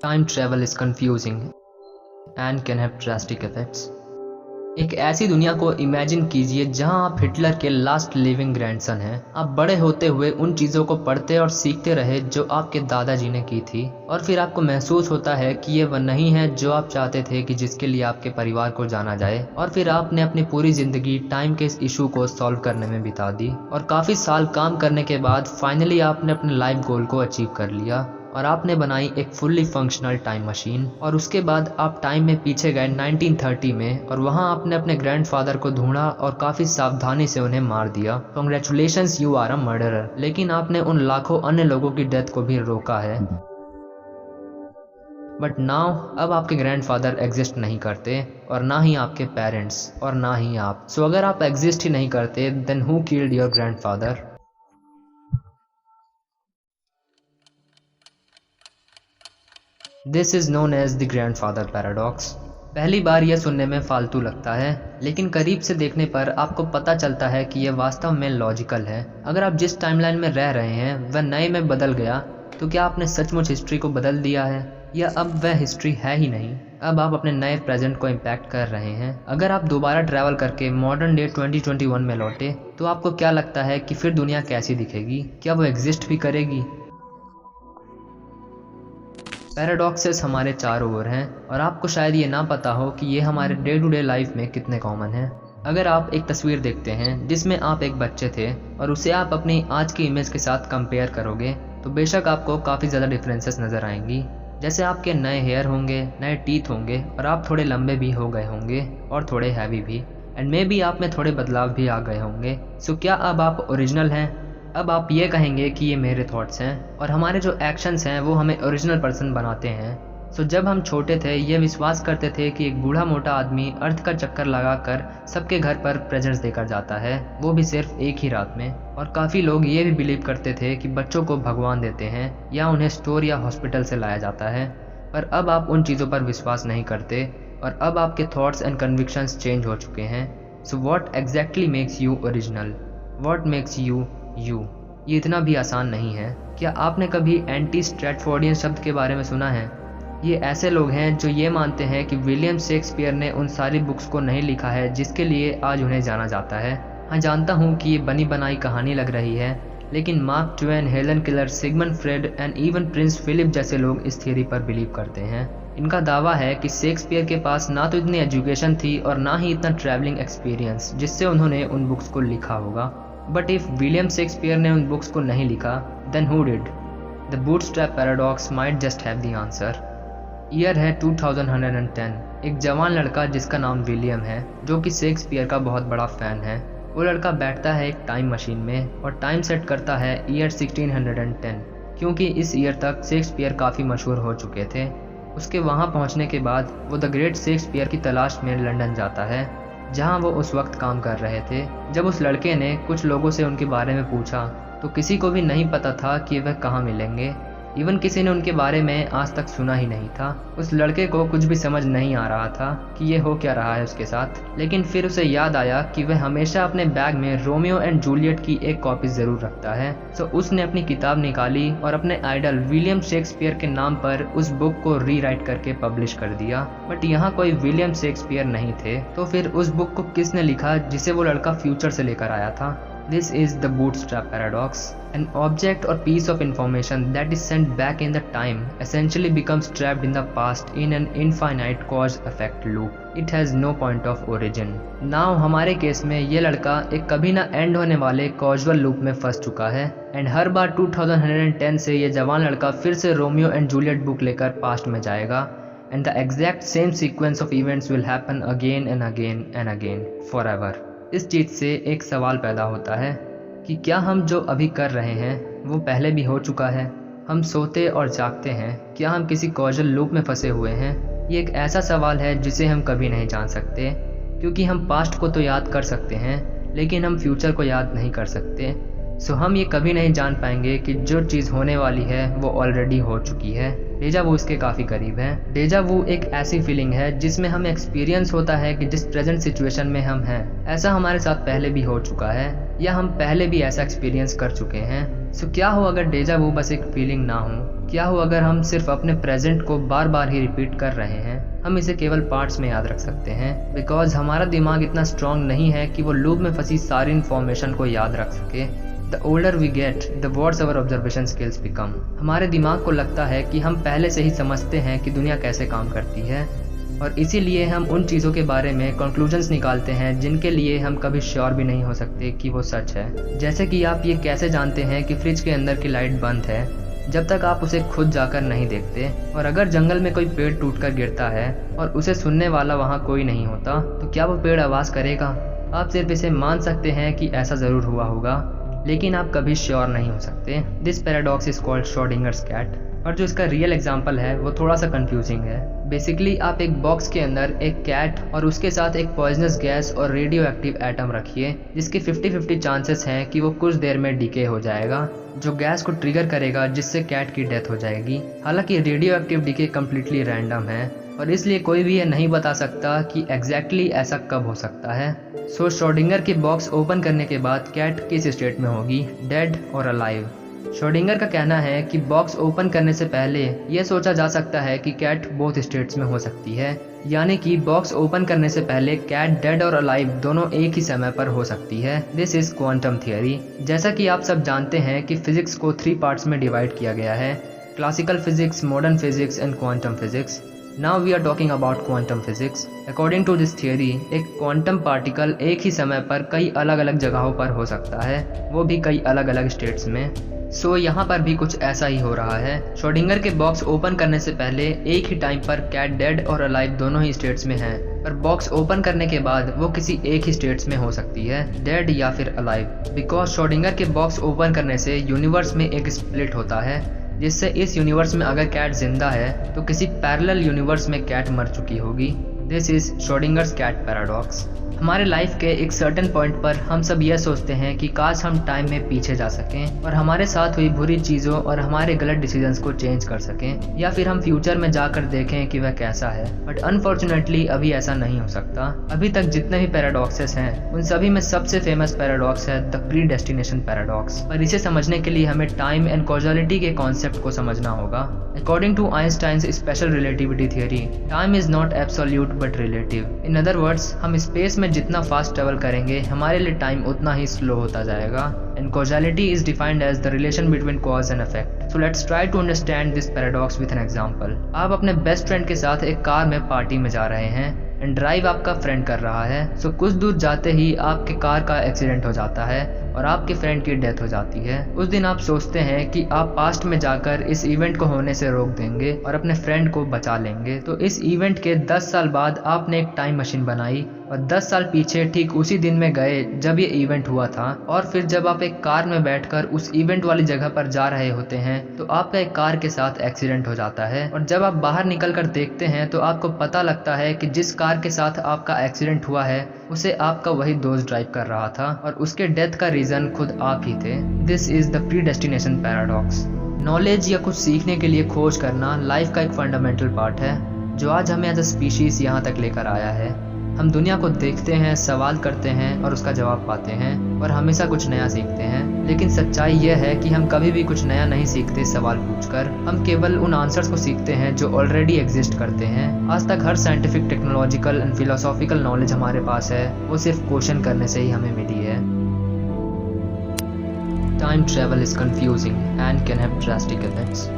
Time travel is confusing and can have drastic effects. एक ऐसी दुनिया को इमेजिन कीजिए जहां आप हिटलर के लास्ट लिविंग ग्रैंडसन हैं। आप बड़े होते हुए उन चीज़ों को पढ़ते और सीखते रहे जो आपके दादाजी ने की थी, और फिर आपको महसूस होता है कि ये वह नहीं है जो आप चाहते थे कि जिसके लिए आपके परिवार को जाना जाए, और फिर आपने अपनी पूरी ज़िंदगी टाइम के इस इशू को सॉल्व करने में बिता दी, और काफ़ी साल काम करने के बाद फाइनली आपने अपने लाइफ गोल को अचीव कर लिया और आपने बनाई एक फुल्ली फंक्शनल टाइम मशीन। और उसके बाद आप टाइम में पीछे गए 1930 में, और वहां आपने अपने ग्रैंडफादर को ढूंढा और काफ़ी सावधानी से उन्हें मार दिया। Congratulations, you are a murderer. लेकिन आपने उन लाखों अन्य लोगों की डेथ को भी रोका है। बट नाउ अब आपके ग्रैंडफादर एग्जिस्ट नहीं करते, और ना ही आपके पेरेंट्स, और ना ही आप। सो अगर आप एग्जिस्ट ही नहीं करते, then who killed your grandfather? This is known as the grandfather paradox. पहली बार यह सुनने में फालतू लगता है, लेकिन करीब से देखने पर आपको पता चलता है कि यह वास्तव में लॉजिकल है। अगर आप जिस टाइमलाइन में रह रहे हैं वह नए में बदल गया, तो क्या आपने सचमुच हिस्ट्री को बदल दिया है, या अब वह हिस्ट्री है ही नहीं? अब आप अपने नए प्रेजेंट को इम्पैक्ट कर रहे हैं। अगर आप दोबारा ट्रैवल करके मॉडर्न डे 2021 में लौटे, तो आपको क्या लगता है कि फिर दुनिया कैसी दिखेगी? क्या वो एग्जिस्ट भी करेगी? पैराडॉक्सेस हमारे चारों ओर हैं, और आपको शायद ये ना पता हो कि ये हमारे डे टू डे लाइफ में कितने कॉमन हैं। अगर आप एक तस्वीर देखते हैं जिसमें आप एक बच्चे थे और उसे आप अपनी आज की इमेज के साथ कंपेयर करोगे, तो बेशक आपको काफ़ी ज़्यादा डिफरेंसेस नज़र आएंगी। जैसे आपके नए हेयर होंगे, नए टीथ होंगे, और आप थोड़े लंबे भी हो गए होंगे और थोड़े हैवी भी, एंड मे बी आप में थोड़े बदलाव भी आ गए होंगे। सो क्या अब आप ओरिजिनल हैं? अब आप ये कहेंगे कि ये मेरे थॉट्स हैं, और हमारे जो एक्शंस हैं वो हमें ओरिजिनल पर्सन बनाते हैं। सो जब हम छोटे थे ये विश्वास करते थे कि एक बूढ़ा मोटा आदमी अर्थ का चक्कर लगाकर सबके घर पर प्रेजेंट्स देकर जाता है, वो भी सिर्फ एक ही रात में। और काफ़ी लोग ये भी बिलीव करते थे कि बच्चों को भगवान देते हैं या उन्हें स्टोर या हॉस्पिटल से लाया जाता है। पर अब आप उन चीज़ों पर विश्वास नहीं करते, और अब आपके थॉट्स एंड कन्विक्शंस चेंज हो चुके हैं। So what exactly makes you original? What makes you you? ये इतना भी आसान नहीं है। क्या आपने कभी एंटी स्ट्रैटफोर्डियन शब्द के बारे में सुना है? ये ऐसे लोग हैं जो ये मानते हैं कि विलियम शेक्सपियर ने उन सारी बुक्स को नहीं लिखा है जिसके लिए आज उन्हें जाना जाता है। हाँ, जानता हूँ कि ये बनी बनाई कहानी लग रही है, लेकिन Mark Twain, Helen Keller, Sigmund Freud and even Prince Philip जैसे लोग इस थियरी पर बिलीव करते हैं। इनका दावा है कि शेक्सपियर के पास ना तो इतनी एजुकेशन थी और ना ही इतना ट्रैवलिंग एक्सपीरियंस जिससे उन्होंने उन बुक्स को लिखा होगा। बट इफ विलियम शेक्सपियर ने उन बुक्स को नहीं लिखा, then who did? The bootstrap paradox might just have the answer. Year है 2110। एक जवान लड़का जिसका नाम विलियम है, जो कि शेक्सपियर का बहुत बड़ा फ़ैन है, वो लड़का बैठता है एक टाइम मशीन में और टाइम सेट करता है ईयर 1610, क्योंकि इस ईयर तक शेक्सपियर काफ़ी मशहूर हो चुके थे। उसके वहाँ पहुँचने के बाद वो द ग्रेट शेक्सपियर की तलाश में लंदन जाता है, जहाँ वो उस वक्त काम कर रहे थे। जब उस लड़के ने कुछ लोगों से उनके बारे में पूछा, तो किसी को भी नहीं पता था कि वह कहाँ मिलेंगे। इवन किसी ने उनके बारे में आज तक सुना ही नहीं था। उस लड़के को कुछ भी समझ नहीं आ रहा था कि ये हो क्या रहा है उसके साथ। लेकिन फिर उसे याद आया कि वह हमेशा अपने बैग में रोमियो एंड जूलियट की एक कॉपी ज़रूर रखता है। सो उसने अपनी किताब निकाली और अपने आइडल विलियम शेक्सपियर के नाम पर उस बुक को रीराइट करके पब्लिश कर दिया। बट यहाँ कोई विलियम शेक्सपियर नहीं थे, तो फिर उस बुक को किसने लिखा जिसे वो लड़का फ्यूचर से लेकर आया था? This is the bootstrap paradox. An object or piece of information that is sent back in the time essentially becomes trapped in the past in an infinite cause-effect loop. It has no point of origin. Now हमारे case में ये लड़का एक कभी ना and होने वाले casual loop में फंस चुका है, एंड हर बार 2110 से ये जवान लड़का फिर से रोमियो एंड जूलियट बुक लेकर पास्ट में जाएगा, and the exact same sequence of events will happen again and again and again forever. इस चीज़ से एक सवाल पैदा होता है कि क्या हम जो अभी कर रहे हैं वो पहले भी हो चुका है? हम सोते और जागते हैं, क्या हम किसी कॉजल लूप में फंसे हुए हैं? ये एक ऐसा सवाल है जिसे हम कभी नहीं जान सकते, क्योंकि हम पास्ट को तो याद कर सकते हैं लेकिन हम फ्यूचर को याद नहीं कर सकते। सो हम ये कभी नहीं जान पाएंगे कि जो चीज़ होने वाली है वो ऑलरेडी हो चुकी है। डेजा वू इसके काफ़ी करीब है। डेजा वू एक ऐसी फीलिंग है जिसमें हमें एक्सपीरियंस होता है कि जिस प्रेजेंट सिचुएशन में हम हैं ऐसा हमारे साथ पहले भी हो चुका है, या हम पहले भी ऐसा एक्सपीरियंस कर चुके हैं। सो क्या हो अगर डेजा वू बस एक फीलिंग ना हो? क्या हो अगर हम सिर्फ अपने प्रेजेंट को बार बार ही रिपीट कर रहे हैं? हम इसे केवल पार्ट्स में याद रख सकते हैं, बिकॉज हमारा दिमाग इतना स्ट्रांग नहीं है कि वो लूप में फंसी सारी इन्फॉर्मेशन को याद रख सके। The older we get the worse our observation skills become. हमारे दिमाग को लगता है कि हम पहले से ही समझते हैं कि दुनिया कैसे काम करती है, और इसीलिए हम उन चीज़ों के बारे में कंक्लूजन्स निकालते हैं जिनके लिए हम कभी श्योर भी नहीं हो सकते कि वो सच है। जैसे कि आप ये कैसे जानते हैं कि फ्रिज के अंदर की लाइट बंद है जब तक आप उसे खुद जाकर नहीं देखते, और अगर जंगल में कोई पेड़ टूटकर गिरता है और उसे सुनने वाला वहाँ कोई नहीं होता तो क्या वो पेड़ आवाज़ करेगा? आप सिर्फ इसे मान सकते हैं कि ऐसा ज़रूर हुआ होगा, लेकिन आप कभी श्योर नहीं हो सकते। This paradox is called Schrodinger's cat. और जो इसका रियल एग्जाम्पल है वो थोड़ा सा कंफ्यूजिंग है। बेसिकली आप एक बॉक्स के अंदर एक कैट और उसके साथ एक पॉइजनस गैस और रेडियो एक्टिव एटम रखिए, जिसके 50-50 चांसेस हैं कि वो कुछ देर में डिके हो जाएगा, जो गैस को ट्रिगर करेगा जिससे कैट की डेथ हो जाएगी। हालांकि radio active decay completely random है और इसलिए कोई भी ये नहीं बता सकता कि एग्जैक्टली ऐसा कब हो सकता है। सो श्रोडिंगर की बॉक्स ओपन करने के बाद कैट किस स्टेट में होगी, डेड और अलाइव? श्रोडिंगर का कहना है कि बॉक्स ओपन करने से पहले यह सोचा जा सकता है कि कैट बोथ स्टेट्स में हो सकती है, यानी कि बॉक्स ओपन करने से पहले कैट डेड और अलाइव दोनों एक ही समय पर हो सकती है। This is quantum theory. जैसा कि आप सब जानते हैं कि फिजिक्स को 3 पार्ट्स में डिवाइड किया गया है, classical physics, modern physics and quantum physics. Now we are talking about quantum physics. According to this theory, एक क्वांटम पार्टिकल एक ही समय पर कई अलग अलग जगहों पर हो सकता है, वो भी कई अलग अलग स्टेट्स में। सो यहाँ पर भी कुछ ऐसा ही हो रहा है। श्रोडिंगर के बॉक्स ओपन करने से पहले एक ही टाइम पर कैट डेड और अलाइव दोनों ही स्टेट्स में है, पर बॉक्स ओपन करने के बाद वो किसी एक ही स्टेट्स में हो सकती है, डेड या फिर अलाइव। बिकॉज श्रोडिंगर के बॉक्स ओपन करने से यूनिवर्स में एक स्प्लिट होता है, जिससे इस यूनिवर्स में अगर कैट जिंदा है तो किसी पैरेलल यूनिवर्स में कैट मर चुकी होगी। This is Schrodinger's cat paradox. हमारे लाइफ के एक सर्टेन पॉइंट पर हम सब यह सोचते हैं कि काश हम टाइम में पीछे जा सकें और हमारे साथ हुई बुरी चीज़ों और हमारे गलत डिसीजंस को चेंज कर सकें, या फिर हम फ्यूचर में जाकर देखें कि वह कैसा है। बट अनफॉर्चुनेटली अभी ऐसा नहीं हो सकता। अभी तक जितने भी पैराडॉक्सेस हैं उन सभी में सबसे फेमस पैराडॉक्स है द प्री डेस्टिनेशन पैराडॉक्स। पर इसे समझने के लिए हमें टाइम एंड कॉजलिटी के कॉन्सेप्ट को समझना होगा। According to Einstein's special relativity theory, time is not absolute but relative. In other words, हम स्पेस में जितना फास्ट ट्रेवल करेंगे हमारे लिए टाइम उतना ही स्लो होता जाएगा। And causality is defined as the relation between cause and effect. So let's try to understand this paradox with an example. आप अपने बेस्ट फ्रेंड के साथ एक कार में पार्टी में जा रहे हैं एंड ड्राइव आपका फ्रेंड कर रहा है। सो कुछ दूर जाते ही आपके कार का एक्सीडेंट हो जाता है और आपके फ्रेंड की डेथ हो जाती है। उस दिन आप सोचते हैं कि आप पास्ट में जाकर इस इवेंट को होने से रोक देंगे और अपने फ्रेंड को बचा लेंगे। तो इस इवेंट के 10 साल बाद आपने एक टाइम मशीन बनाई और 10 साल पीछे ठीक उसी दिन में गए जब ये इवेंट हुआ था, और फिर जब आप एक कार में बैठकर उस इवेंट वाली जगह पर जा रहे होते हैं तो आपका एक कार के साथ एक्सीडेंट हो जाता है। और जब आप बाहर निकल कर देखते हैं तो आपको पता लगता है कि जिस कार के साथ आपका एक्सीडेंट हुआ है उसे आपका वही दोस्त ड्राइव कर रहा था और उसके डेथ का रीजन खुद आप ही थे। This is the pre destination paradox. Knowledge या कुछ सीखने के लिए खोज करना लाइफ का एक फंडामेंटल पार्ट है जो आज हमें एज अ स्पीशीज यहाँ तक लेकर आया है। हम दुनिया को देखते हैं, सवाल करते हैं और उसका जवाब पाते हैं और हमेशा कुछ नया सीखते हैं। लेकिन सच्चाई यह है कि हम कभी भी कुछ नया नहीं सीखते सवाल पूछकर। हम केवल उन आंसर्स को सीखते हैं जो ऑलरेडी एग्जिस्ट करते हैं। आज तक हर scientific, technological and philosophical knowledge हमारे पास है, वो सिर्फ क्वेश्चन करने से ही हमें मिली है। Time travel is confusing and can have drastic effects.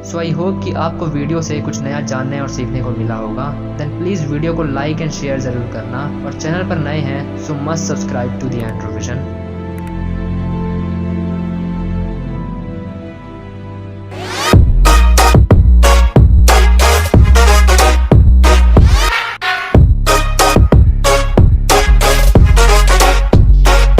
So I hope कि आपको वीडियो से कुछ नया जानने और सीखने को मिला होगा। देन प्लीज़ वीडियो को लाइक एंड शेयर ज़रूर करना, और चैनल पर नए हैं so must subscribe to the एंड्रोविजन।